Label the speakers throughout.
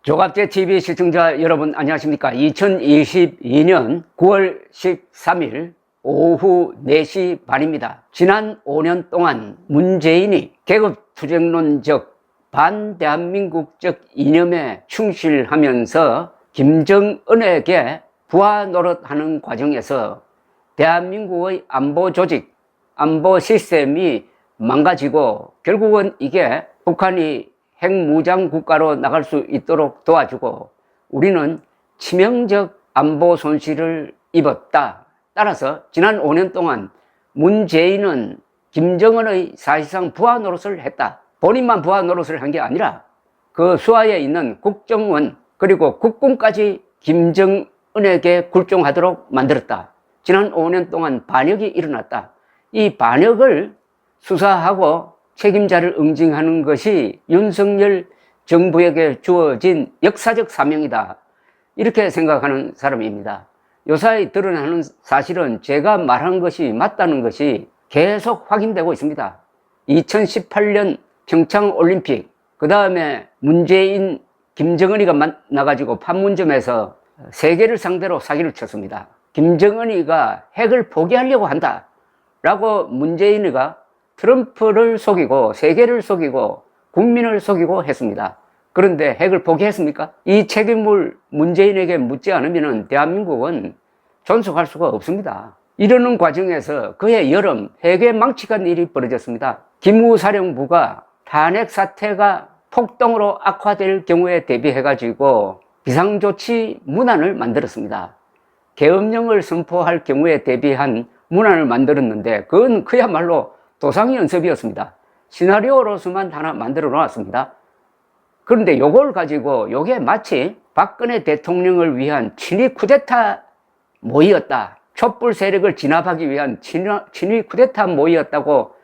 Speaker 1: 조갑제 TV 시청자 여러분 안녕하십니까? 2022년 9월 13일 오후 4시 반입니다. 지난 5년 동안 문재인이 계급투쟁론적 반대한민국적 이념에 충실하면서 김정은에게 부하 노릇하는 과정에서 대한민국의 안보 조직, 안보 시스템이 망가지고 결국은 이게 북한이 핵무장 국가로 나갈 수 있도록 도와주고 우리는 치명적 안보 손실을 입었다. 따라서 지난 5년 동안 문재인은 김정은의 사실상 부하 노릇을 했다. 본인만 부하 노릇을 한 게 아니라 그 수하에 있는 국정원 그리고 국군까지 김정은에게 굴종하도록 만들었다. 지난 5년 동안 반역이 일어났다. 이 반역을 수사하고 책임자를 응징하는 것이 윤석열 정부에게 주어진 역사적 사명이다. 이렇게 생각하는 사람입니다. 요사이 드러나는 사실은 제가 말한 것이 맞다는 것이 계속 확인되고 있습니다. 2018년 평창올림픽, 그 다음에 문재인, 김정은이가 만나가지고 판문점에서 세계를 상대로 사기를 쳤습니다. 김정은이가 핵을 포기하려고 한다 라고 문재인이가 트럼프를 속이고 세계를 속이고 국민을 속이고 했습니다. 그런데 핵을 포기했습니까? 이 책임을 문재인에게 묻지 않으면 대한민국은 존속할 수가 없습니다. 이러는 과정에서 그해 여름 핵의 망측한 일이 벌어졌습니다. 기무사령부가 탄핵 사태가 폭동으로 악화될 경우에 대비해가지고 비상조치 문안을 만들었습니다. 계엄령을 선포할 경우에 대비한 문안을 만들었는데 그건 그야말로 도상이 연습이었습니다. 시나리오로서만 하나 만들어 놓았습니다. 그런데 요걸 가지고 요게 마치 박근혜 대통령을 위한 친위 쿠데타 모의였다. 촛불 세력을 진압하기 위한 친위 쿠데타 모의였다고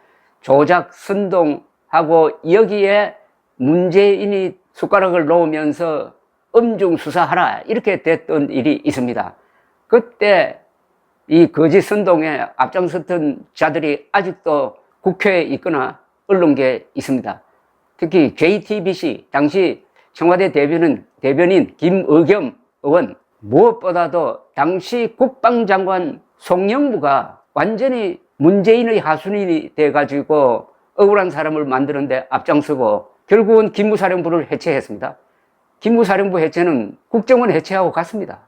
Speaker 1: 조작, 선동하고 여기에 문재인이 숟가락을 놓으면서 엄중 수사하라 이렇게 됐던 일이 있습니다. 그때 이 거짓 선동에 앞장섰던 자들이 아직도 국회에 있거나 언론계에 있습니다. 특히 JTBC 당시 청와대 대변인 김의겸 의원, 무엇보다도 당시 국방장관 송영무가 완전히 문재인의 하순인이 돼가지고 억울한 사람을 만드는데 앞장서고 결국은 기무사령부를 해체했습니다. 기무사령부 해체는 국정원 해체하고 같습니다.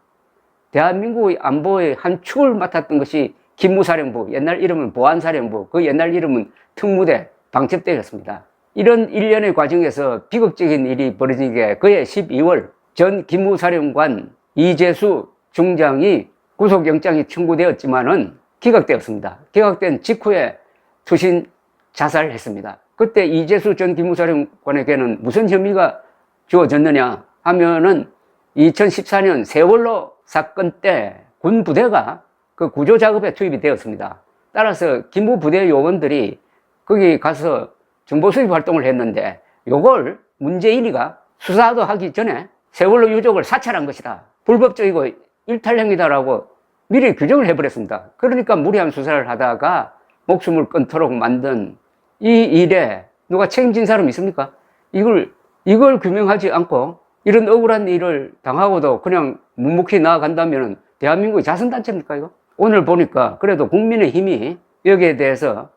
Speaker 1: 대한민국의 안보의 한 축을 맡았던 것이 기무사령부, 옛날 이름은 보안사령부, 그 옛날 이름은 특무대, 방첩대였습니다. 이런 일련의 과정에서 비극적인 일이 벌어진 게 그해 12월 전 기무사령관 이재수 중장이 구속영장이 청구되었지만은 기각되었습니다. 기각된 직후에 투신 자살했습니다. 그때 이재수 전 기무사령관에게는 무슨 혐의가 주어졌느냐 하면은 2014년 세월호 사건 때 군 부대가 그 구조 작업에 투입이 되었습니다. 따라서 기무부대 요원들이 거기 가서 정보 수집 활동을 했는데 요걸 문재인이가 수사도 하기 전에 세월호 유족을 사찰한 것이다. 불법적이고 일탈행위다라고 미리 규정을 해버렸습니다. 그러니까 무리한 수사를 하다가 목숨을 끊도록 만든 이 일에 누가 책임진 사람이 있습니까? 이걸 규명하지 않고 이런 억울한 일을 당하고도 그냥 묵묵히 나아간다면 대한민국의 자선단체입니까 이거? 오늘 보니까 그래도 국민의힘이 여기에 대해서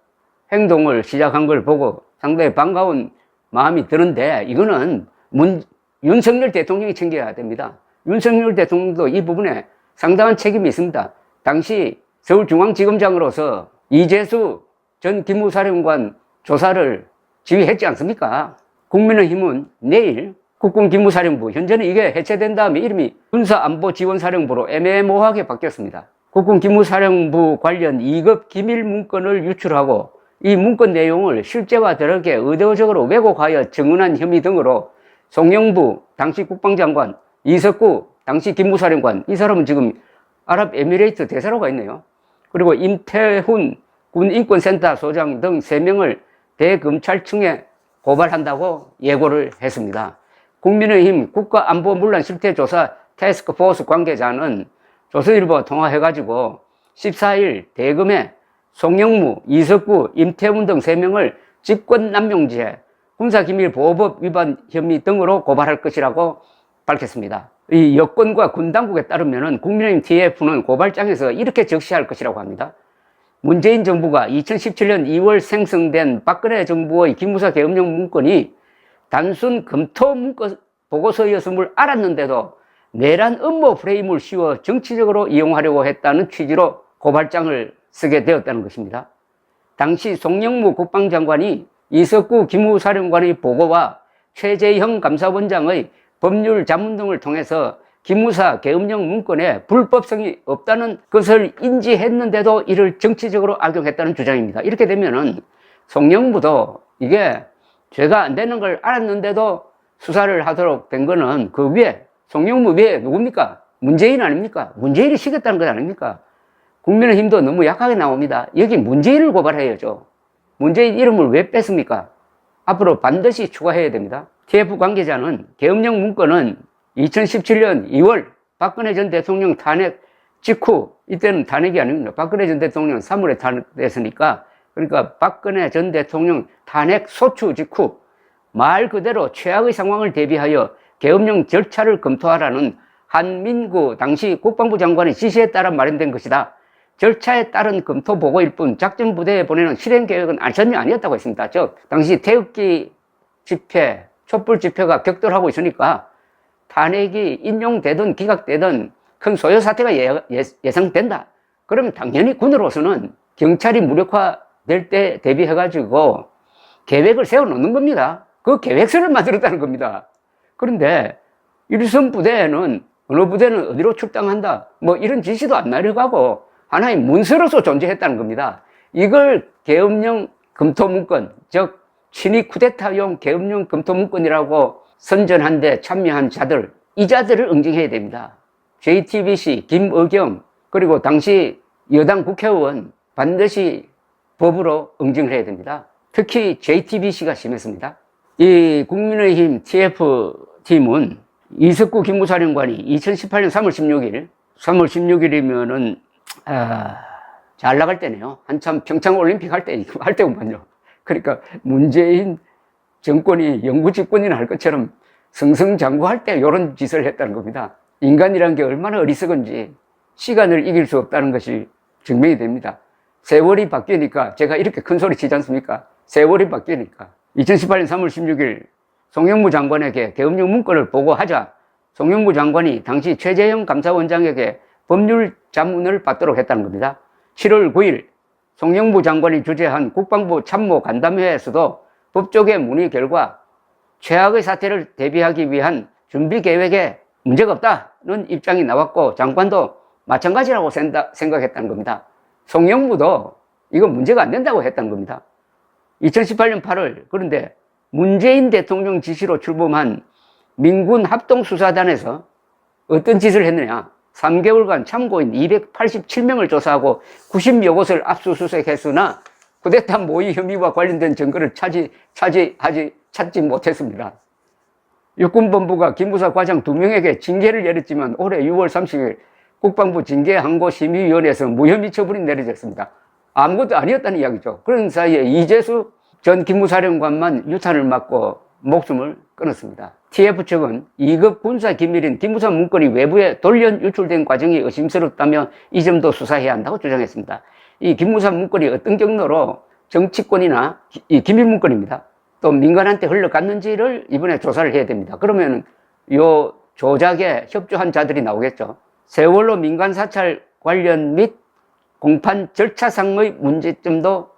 Speaker 1: 행동을 시작한 걸 보고 상당히 반가운 마음이 드는데 이거는 윤석열 대통령이 챙겨야 됩니다. 윤석열 대통령도 이 부분에 상당한 책임이 있습니다. 당시 서울중앙지검장으로서 이재수 전 기무사령관 조사를 지휘했지 않습니까? 국민의힘은 내일 국군기무사령부, 현재는 이게 해체된 다음에 이름이 군사안보지원사령부로 애매모호하게 바뀌었습니다. 국군기무사령부 관련 2급 기밀 문건을 유출하고 이 문건 내용을 실제와 다르게 의도적으로 왜곡하여 증언한 혐의 등으로 송영무 당시 국방장관, 이석구 당시 기무사령관, 이 사람은 지금 아랍에미레이트 대사로가 있네요. 그리고 임태훈 군인권센터 소장 등 3명을 대검찰청에 고발한다고 예고를 했습니다. 국민의힘 국가안보문란 실태조사 태스크포스 관계자는 조선일보 통화해가지고 14일 대검에 송영무, 이석구, 임태훈 등 3명을 직권남용죄, 군사기밀보호법 위반 혐의 등으로 고발할 것이라고 밝혔습니다. 이 여권과 군 당국에 따르면 국민의힘 TF는 고발장에서 이렇게 적시할 것이라고 합니다. 문재인 정부가 2017년 2월 생성된 박근혜 정부의 기무사 계엄령 문건이 단순 검토 문건 보고서였음을 알았는데도 내란 음모 프레임을 씌워 정치적으로 이용하려고 했다는 취지로 고발장을 쓰게 되었다는 것입니다. 당시 송영무 국방장관이 이석구 기무사령관의 보고와 최재형 감사원장의 법률 자문 등을 통해서 기무사 계엄령 문건에 불법성이 없다는 것을 인지했는데도 이를 정치적으로 악용했다는 주장입니다. 이렇게 되면은 송영무도 이게 죄가 안 되는 걸 알았는데도 수사를 하도록 된 거는 그 위에 송영무 위에 누굽니까? 문재인 아닙니까? 문재인이 시켰다는 것 아닙니까? 국민의힘도 너무 약하게 나옵니다. 여기 문재인을 고발해야죠. 문재인 이름을 왜 뺐습니까? 앞으로 반드시 추가해야 됩니다. TF 관계자는 계엄령 문건은 2017년 2월 박근혜 전 대통령 탄핵 직후, 이때는 탄핵이 아닙니다. 박근혜 전 대통령 3월에 탄핵됐으니까, 그러니까 박근혜 전 대통령 탄핵 소추 직후 말 그대로 최악의 상황을 대비하여 계엄령 절차를 검토하라는 한민구 당시 국방부 장관의 지시에 따라 마련된 것이다. 절차에 따른 검토 보고일 뿐 작전부대에 보내는 실행 계획은 전혀 아니었다고 했습니다. 즉 당시 태극기 집회, 촛불 집회가 격돌하고 있으니까 탄핵이 인용되든 기각되든 큰 소요 사태가 예상된다. 그러면 당연히 군으로서는 경찰이 무력화될 때 대비해가지고 계획을 세워놓는 겁니다. 그 계획서를 만들었다는 겁니다. 그런데 일선 부대에는 어느 부대는 어디로 출당한다, 뭐 이런 지시도 안 내려가고 하나의 문서로서 존재했다는 겁니다. 이걸 계엄령 검토문건, 즉 친위 쿠데타용 계엄령 검토문건이라고 선전한 데 참여한 자들, 이 자들을 응징해야 됩니다. JTBC, 김의겸, 그리고 당시 여당 국회의원 반드시 법으로 응징을 해야 됩니다. 특히 JTBC가 심했습니다. 이 국민의힘 TF팀은 이석구 기무사령관이 2018년 3월 16일이면은, 잘 나갈 때네요. 한참 평창올림픽 할 때구만요. 그러니까 문재인 정권이 영구 집권이나 할 것처럼 승승장구할 때 이런 짓을 했다는 겁니다. 인간이라는 게 얼마나 어리석은지 시간을 이길 수 없다는 것이 증명이 됩니다. 세월이 바뀌니까 제가 이렇게 큰 소리 치지 않습니까? 세월이 바뀌니까. 2018년 3월 16일 송영무 장관에게 계엄령 문건을 보고하자 송영무 장관이 당시 최재형 감사원장에게 법률 자문을 받도록 했다는 겁니다. 7월 9일 송영무 장관이 주재한 국방부 참모 간담회에서도 법조계 문의 결과 최악의 사태를 대비하기 위한 준비 계획에 문제가 없다는 입장이 나왔고 장관도 마찬가지라고 생각했다는 겁니다. 송영무도 이거 문제가 안 된다고 했다는 겁니다. 2018년 8월 그런데 문재인 대통령 지시로 출범한 민군 합동수사단에서 어떤 짓을 했느냐. 3개월간 참고인 287명을 조사하고 90여 곳을 압수수색했으나 쿠데타 모의 혐의와 관련된 증거를 찾지 못했습니다. 육군본부가 기무사 과장 2명에게 징계를 내렸지만 올해 6월 30일 국방부 징계항고심의위원회에서 무혐의 처분이 내려졌습니다. 아무것도 아니었다는 이야기죠. 그런 사이에 이재수 전 기무사령관만 유탄을 맞고 목숨을 끊었습니다. TF 측은 2급 군사기밀인 기무사 문건이 외부에 돌연 유출된 과정이 의심스럽다며 이 점도 수사해야 한다고 주장했습니다. 이 기무사 문건이 어떤 경로로 정치권이나 이 기밀 문건입니다. 또 민간한테 흘러갔는지를 이번에 조사를 해야 됩니다. 그러면 요 조작에 협조한 자들이 나오겠죠. 세월호 민간 사찰 관련 및 공판 절차상의 문제점도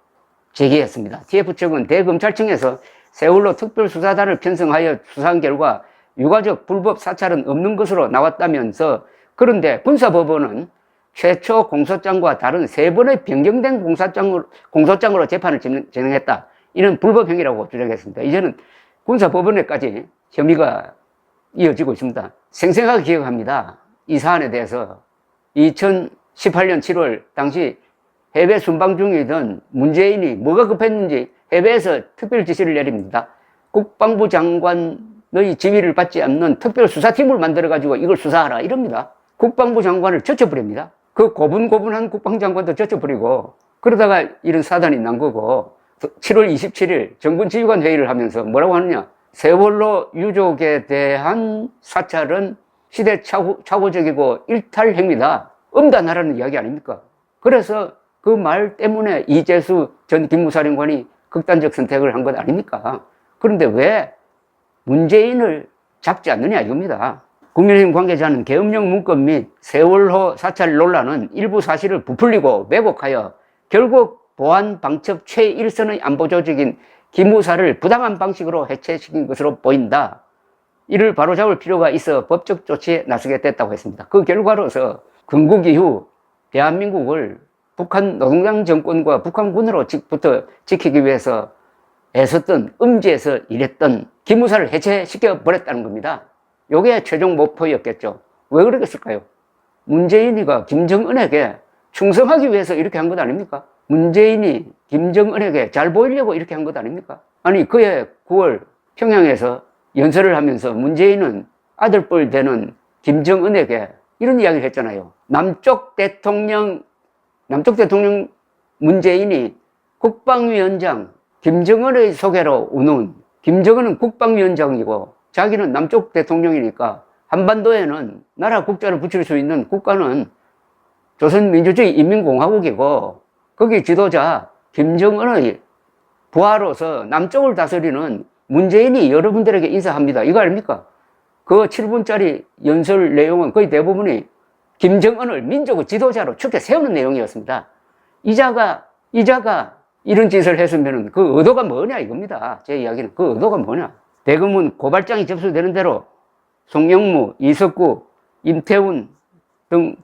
Speaker 1: 제기했습니다. TF 측은 대검찰청에서 세월호 특별수사단을 편성하여 수사한 결과 유가적 불법 사찰은 없는 것으로 나왔다면서, 그런데 군사법원은 최초 공소장과 다른 3번의 변경된 공소장으로 재판을 진행했다. 이는 불법 행위라고 주장했습니다. 이제는 군사법원에까지 혐의가 이어지고 있습니다. 생생하게 기억합니다. 이 사안에 대해서 2018년 7월 당시 해외 순방 중이던 문재인이 뭐가 급했는지 해외에서 특별 지시를 내립니다. 국방부 장관의 지휘를 받지 않는 특별수사팀을 만들어가지고 이걸 수사하라 이럽니다. 국방부 장관을 젖혀버립니다. 그 고분고분한 국방장관도 젖혀버리고, 그러다가 이런 사단이 난 거고, 7월 27일 정군지휘관 회의를 하면서 뭐라고 하느냐. 세월호 유족에 대한 사찰은 시대착오적이고 일탈행위다. 엄단하라는 이야기 아닙니까? 그래서 그 말 때문에 이재수 전 기무사령관이 극단적 선택을 한 것 아닙니까? 그런데 왜 문재인을 잡지 않느냐 이겁니다. 국민의힘 관계자는 계엄령 문건 및 세월호 사찰 논란은 일부 사실을 부풀리고 왜곡하여 결국 보안 방첩 최일선의 안보 조직인 기무사를 부당한 방식으로 해체시킨 것으로 보인다. 이를 바로잡을 필요가 있어 법적 조치에 나서게 됐다고 했습니다. 그 결과로서 건국 이후 대한민국을 북한 노동당 정권과 북한군으로부터 지키기 위해서 애썼던, 음지에서 일했던 기무사를 해체시켜 버렸다는 겁니다. 이게 최종 목표였겠죠. 왜 그러겠을까요? 문재인이가 김정은에게 충성하기 위해서 이렇게 한 것 아닙니까? 문재인이 김정은에게 잘 보이려고 이렇게 한 것 아닙니까? 아니, 그해 9월 평양에서 연설을 하면서 문재인은 아들뻘 되는 김정은에게 이런 이야기를 했잖아요. 남쪽 대통령 문재인이 국방위원장 김정은의 소개로 우는, 김정은은 국방위원장이고 자기는 남쪽 대통령이니까 한반도에는 나라 국자를 붙일 수 있는 국가는 조선민주주의 인민공화국이고 거기 지도자 김정은의 부하로서 남쪽을 다스리는 문재인이 여러분들에게 인사합니다. 이거 아닙니까? 그 7분짜리 연설 내용은 거의 대부분이 김정은을 민족의 지도자로 축켜 세우는 내용이었습니다. 이자가 이런 짓을 했으면 그 의도가 뭐냐 이겁니다. 제 이야기는 그 의도가 뭐냐. 대검은 고발장이 접수되는 대로 송영무, 이석구, 임태훈 등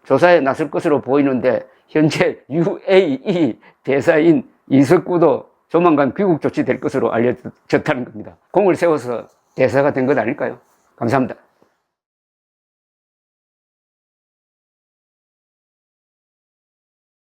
Speaker 1: 조사에 나설 것으로 보이는데 현재 UAE 대사인 이석구도 조만간 귀국 조치될 것으로 알려졌다는 겁니다. 공을 세워서 대사가 된 것 아닐까요? 감사합니다.